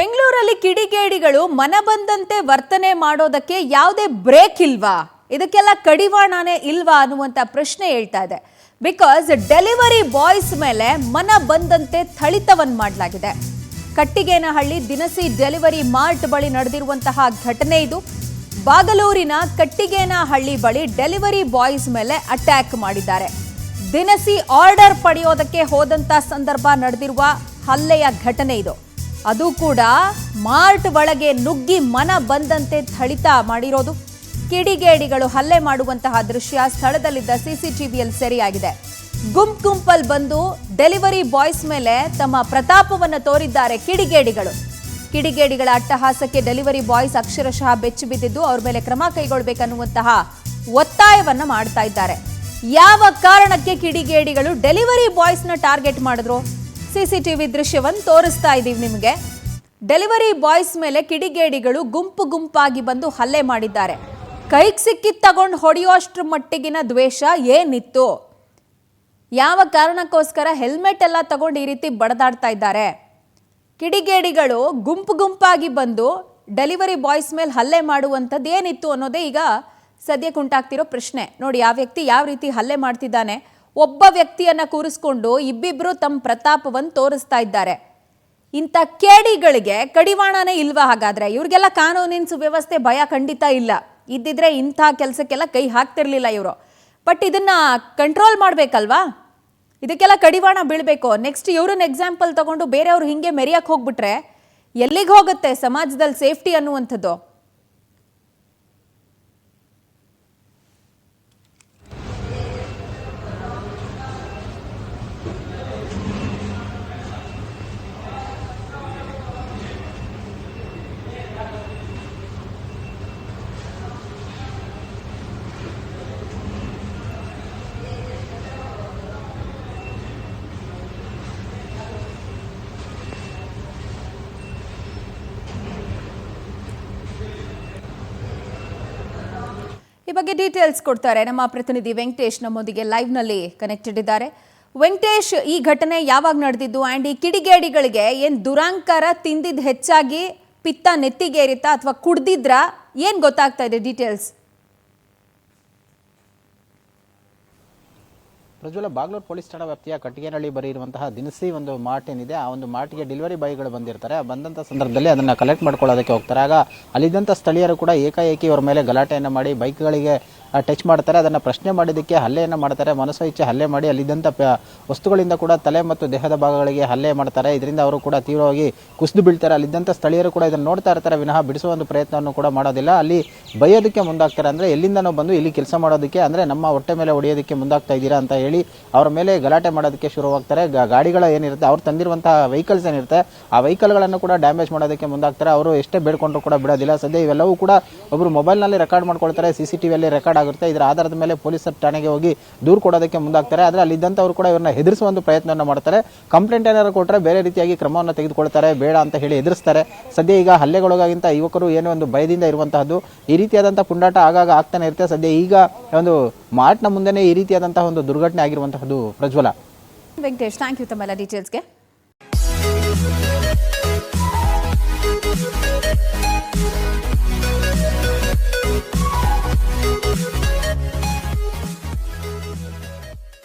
ಬೆಂಗಳೂರಲ್ಲಿ ಕಿಡಿಗೇಡಿಗಳು ಮನಬಂದಂತೆ ವರ್ತನೆ ಮಾಡೋದಕ್ಕೆ ಯಾವುದೇ ಬ್ರೇಕ್ ಇಲ್ವಾ, ಇದಕ್ಕೆಲ್ಲ ಕಡಿವಾಣನೇ ಇಲ್ವಾ ಅನ್ನುವಂತ ಪ್ರಶ್ನೆ ಹೇಳ್ತಾ ಇದೆ. ಬಿಕಾಸ್ ಡೆಲಿವರಿ ಬಾಯ್ಸ್ ಮೇಲೆ ಮನ ಬಂದಂತೆ ಥಳಿತವನ್ನು ಮಾಡಲಾಗಿದೆ. ಕಟ್ಟಿಗೇನಹಳ್ಳಿ ದಿನಸಿ ಡೆಲಿವರಿ ಮಾರ್ಟ್ ಬಳಿ ನಡೆದಿರುವಂತಹ ಘಟನೆ ಇದು. ಬಾಗಲೂರಿನ ಕಟ್ಟಿಗೇನಹಳ್ಳಿ ಬಳಿ ಡೆಲಿವರಿ ಬಾಯ್ಸ್ ಮೇಲೆ ಅಟ್ಯಾಕ್ ಮಾಡಿದ್ದಾರೆ. ದಿನಸಿ ಆರ್ಡರ್ ಪಡೆಯೋದಕ್ಕೆ ಹೋದಂತ ಸಂದರ್ಭ ನಡೆದಿರುವ ಹಲ್ಲೆಯ ಘಟನೆ ಇದು. ಅದು ಕೂಡ ಮಾರ್ಟ್ ಒಳಗೆ ನುಗ್ಗಿ ಮನ ಬಂದಂತೆ ಥಳಿತ ಮಾಡಿರೋದು. ಕಿಡಿಗೇಡಿಗಳು ಹಲ್ಲೆ ಮಾಡುವಂತಹ ದೃಶ್ಯ ಸ್ಥಳದಲ್ಲಿದ್ದ ಸಿಸಿಟಿವಿಯಲ್ಲಿ ಸೆರೆಯಾಗಿದೆ. ಗುಂಪಲ್ಲಿ ಬಂದು ಡೆಲಿವರಿ ಬಾಯ್ಸ್ ಮೇಲೆ ತಮ್ಮ ಪ್ರತಾಪವನ್ನು ತೋರಿದ್ದಾರೆ ಕಿಡಿಗೇಡಿಗಳು. ಕಿಡಿಗೇಡಿಗಳ ಅಟ್ಟಹಾಸಕ್ಕೆ ಡೆಲಿವರಿ ಬಾಯ್ಸ್ ಅಕ್ಷರಶಃ ಬೆಚ್ಚಿ ಬಿದ್ದಿದ್ದು ಅವ್ರ ಮೇಲೆ ಕ್ರಮ ಕೈಗೊಳ್ಳಬೇಕನ್ನುವಂತಹ ಒತ್ತಾಯವನ್ನ ಮಾಡ್ತಾ ಇದ್ದಾರೆ. ಯಾವ ಕಾರಣಕ್ಕೆ ಕಿಡಿಗೇಡಿಗಳು ಡೆಲಿವರಿ ಬಾಯ್ಸ್ನ ಟಾರ್ಗೆಟ್ ಮಾಡಿದ್ರು? ಸಿಸಿಟಿವಿ ದೃಶ್ಯವನ್ನು ತೋರಿಸ್ತಾ ಇದ್ದೀವಿ ನಿಮಗೆ. ಡೆಲಿವರಿ ಬಾಯ್ಸ್ ಮೇಲೆ ಕಿಡಿಗೇಡಿಗಳು ಗುಂಪಾಗಿ ಬಂದು ಹಲ್ಲೆ ಮಾಡಿದ್ದಾರೆ. ಕೈಗೆ ಸಿಕ್ಕಿದ್ ತಗೊಂಡು ಹೊಡೆಯೋಷ್ಟ್ರ ಮಟ್ಟಿಗಿನ ದ್ವೇಷ ಏನಿತ್ತು? ಯಾವ ಕಾರಣಕ್ಕೋಸ್ಕರ ಹೆಲ್ಮೆಟ್ ಎಲ್ಲ ತಗೊಂಡು ಈ ರೀತಿ ಬಡದಾಡ್ತಾ ಇದ್ದಾರೆ? ಕಿಡಿಗೇಡಿಗಳು ಗುಂಪಾಗಿ ಬಂದು ಡೆಲಿವರಿ ಬಾಯ್ಸ್ ಮೇಲೆ ಹಲ್ಲೆ ಮಾಡುವಂಥದ್ದು ಏನಿತ್ತು ಅನ್ನೋದೇ ಈಗ ಸದ್ಯಕ್ಕೆ ಉಂಟಾಗ್ತಿರೋ ಪ್ರಶ್ನೆ. ನೋಡಿ, ಆ ವ್ಯಕ್ತಿ ಯಾವ ರೀತಿ ಹಲ್ಲೆ ಮಾಡ್ತಿದ್ದಾನೆ. ಒಬ್ಬ ವ್ಯಕ್ತಿಯನ್ನ ಕೂರಿಸ್ಕೊಂಡು ಇಬ್ಬಿಬ್ರು ತಮ್ಮ ಪ್ರತಾಪವನ್ನು ತೋರಿಸ್ತಾ ಇದ್ದಾರೆ. ಇಂಥ ಕೇಡಿಗಳಿಗೆ ಕಡಿವಾಣನೇ ಇಲ್ವಾ? ಹಾಗಾದ್ರೆ ಇವ್ರಿಗೆಲ್ಲ ಕಾನೂನಿನ ಸುವ್ಯವಸ್ಥೆ ಭಯ ಖಂಡಿತ ಇಲ್ಲ. ಇದ್ದಿದ್ರೆ ಇಂಥ ಕೆಲಸಕ್ಕೆಲ್ಲ ಕೈ ಹಾಕ್ತಿರ್ಲಿಲ್ಲ ಇವರು. ಬಟ್ ಇದನ್ನ ಕಂಟ್ರೋಲ್ ಮಾಡ್ಬೇಕಲ್ವಾ? ಇದಕ್ಕೆಲ್ಲ ಕಡಿವಾಣ ಬೀಳ್ಬೇಕು. ನೆಕ್ಸ್ಟ್ ಇವ್ರನ್ನ ಎಕ್ಸಾಂಪಲ್ ತಗೊಂಡು ಬೇರೆಯವ್ರು ಹಿಂಗೆ ಮೆರಿಯಕ್ಕೆ ಹೋಗ್ಬಿಟ್ರೆ ಎಲ್ಲಿಗೆ ಹೋಗುತ್ತೆ ಸಮಾಜದಲ್ಲಿ ಸೇಫ್ಟಿ ಅನ್ನುವಂಥದ್ದು? ಈ ಬಗ್ಗೆ ಡೀಟೇಲ್ಸ್ ಕೊಡ್ತಾರೆ ನಮ್ಮ ಪ್ರತಿನಿಧಿ ವೆಂಕಟೇಶ್. ನಮ್ಮೊಂದಿಗೆ ಲೈವ್ ನಲ್ಲಿ ಕನೆಕ್ಟೆಡ್ ಇದ್ದಾರೆ. ವೆಂಕಟೇಶ್, ಈ ಘಟನೆ ಯಾವಾಗ ನಡೆದಿದ್ದು ಅಂಡ್ ಈ ಕಿಡಿಗೇಡಿಗಳಿಗೆ ಏನ್ ದುರಾಂಕಾರ ತಿಂದಿದ್ ಹೆಚ್ಚಾಗಿ ಪಿತ್ತ ನೆತ್ತಿಗೇರಿತಾ ಅಥವಾ ಕುಡ್ದಿದ್ರ? ಏನ್ ಗೊತ್ತಾಗ್ತಾ ಇದೆ ಡೀಟೇಲ್ಸ್? ಪ್ರಜ್ವಲ, ಬಾಗ್ಲೂರು ಪೊಲೀಸ್ ಠಾಣಾ ವ್ಯಾಪ್ತಿಯ ಕಟ್ಟಿಗೇನಹಳ್ಳಿ ಬಳಿ ಇರುವಂತಹ ದಿನಸಿ ಒಂದು ಮಾರ್ಟ್ ಏನಿದೆ, ಆ ಒಂದು ಮಾರ್ಟ್ಗೆ ಡೆಲಿವರಿ ಬಾಯ್ಗಳು ಬಂದಿರ್ತಾರೆ. ಬಂದಂಥ ಸಂದರ್ಭದಲ್ಲಿ ಅದನ್ನು ಕಲೆಕ್ಟ್ ಮಾಡ್ಕೊಳ್ಳೋದಕ್ಕೆ ಹೋಗ್ತಾರೆ. ಆಗ ಅಲ್ಲಿದ್ದಂಥ ಸ್ಥಳೀಯರು ಕೂಡ ಏಕಾಏಕಿ ಅವರ ಮೇಲೆ ಗಲಾಟೆಯನ್ನು ಮಾಡಿ ಬೈಕ್ಗಳಿಗೆ ಟಚ್ ಮಾಡ್ತಾರೆ. ಅದನ್ನು ಪ್ರಶ್ನೆ ಮಾಡಿದ್ದಕ್ಕೆ ಹಲ್ಲೆಯನ್ನು ಮಾಡ್ತಾರೆ. ಮನಸ್ಸು ಇಚ್ಛೆ ಹಲ್ಲೆ ಮಾಡಿ ಅಲ್ಲಿದ್ದಂಥ ವಸ್ತುಗಳಿಂದ ಕೂಡ ತಲೆ ಮತ್ತು ದೇಹದ ಭಾಗಗಳಿಗೆ ಹಲ್ಲೆ ಮಾಡ್ತಾರೆ. ಇದರಿಂದ ಅವರು ಕೂಡ ತೀವ್ರವಾಗಿ ಕುಸಿದು ಬೀಳ್ತಾರೆ. ಅಲ್ಲಿದ್ದಂಥ ಸ್ಥಳೀಯರು ಕೂಡ ಇದನ್ನು ನೋಡ್ತಾ ಇರ್ತಾರೆ, ವಿನಃ ಬಿಡಿಸುವ ಒಂದು ಪ್ರಯತ್ನವನ್ನು ಕೂಡ ಮಾಡೋದಿಲ್ಲ. ಅಲ್ಲಿ ಬೈಯೋದಕ್ಕೆ ಮುಂದಾಗ್ತಾರೆ. ಅಂದರೆ ಎಲ್ಲಿಂದನೋ ಬಂದು ಇಲ್ಲಿ ಕೆಲಸ ಮಾಡೋದಕ್ಕೆ, ಅಂದರೆ ನಮ್ಮ ಹೊಟ್ಟೆ ಮೇಲೆ ಹೊಡೆಯೋದಕ್ಕೆ ಮುಂದಾಗ್ತಾ ಇದ್ದೀರಾ ಅಂತ ಹೇಳಿ ಅವರ ಮೇಲೆ ಗಲಾಟೆ ಮಾಡೋದಕ್ಕೆ ಶುರುವಾಗ್ತಾರೆ. ಗಾಡಿಗಳ ಏನಿರುತ್ತೆ, ಅವ್ರು ತಂದಿರುವಂತಹ ವೆಹಿಕಲ್ಸ್ ಏನಿರುತ್ತೆ, ಆ ವೆಹಿಕಲ್ಗಳನ್ನು ಕೂಡ ಡ್ಯಾಮೇಜ್ ಮಾಡೋದಕ್ಕೆ ಮುಂದಾಗ್ತಾರೆ. ಅವರು ಎಷ್ಟೇ ಬೇಡ್ಕೊಂಡ್ರು ಕೂಡ ಬಿಡೋದಿಲ್ಲ. ಸದ್ಯ ಇವೆಲ್ಲವೂ ಕೂಡ ಒಬ್ಬರು ಮೊಬೈಲ್ನಲ್ಲಿ ರೆಕಾರ್ಡ್ ಮಾಡ್ಕೊಳ್ತಾರೆ, ಸಿಸಿಟಿವಿಯಲ್ಲಿ ರೆಕಾರ್ಡ್ ಆಗುತ್ತೆ. ಇದರ ಆಧಾರದ ಮೇಲೆ ಪೊಲೀಸರ ಠಾಣೆಗೆ ಹೋಗಿ ದೂರು ಕೊಡೋದಕ್ಕೆ ಮುಂದಾಗ್ತಾರೆ. ಆದರೆ ಅಲ್ಲಿದ್ದಂಥವ್ರು ಕೂಡ ಇವರನ್ನ ಹೆದರಿಸುವ ಒಂದು ಪ್ರಯತ್ನವನ್ನು ಮಾಡ್ತಾರೆ. ಕಂಪ್ಲೇಂಟ್ ಏನಾದ್ರು ಕೊಟ್ಟರೆ ಬೇರೆ ರೀತಿಯಾಗಿ ಕ್ರಮವನ್ನು ತೆಗೆದುಕೊಳ್ತಾರೆ, ಬೇಡ ಅಂತ ಹೇಳಿ ಎದುರಿಸ್ತಾರೆ. ಸದ್ಯ ಈಗ ಹಲ್ಲೆಗೊಳಗಾಗಿಂತ ಯುವಕರು ಏನೋ ಒಂದು ಭಯದಿಂದ ಇರುವಂತಹದ್ದು, ಈ ರೀತಿಯಾದಂತಹ ಪುಂಡಾಟ ಆಗಾಗ ಆಗ್ತಾನೆ ಇರುತ್ತೆ. ಸದ್ಯ ಈಗ ಒಂದು ಮಾರ್ಟ್ನ ಮುಂದೆನೇ ಈ ರೀತಿಯಾದಂತಹ ಒಂದು ದುರ್ಘಟನೆ ಆಗಿರುವಂತಹದ್ದು. ಪ್ರಜ್ವಲ. ವೆಂಕಟೇಶ್, ಥ್ಯಾಂಕ್ ಯು ತಮ್ಮೆಲ್ಲ ಡೀಟೇಲ್ಸ್ಗೆ.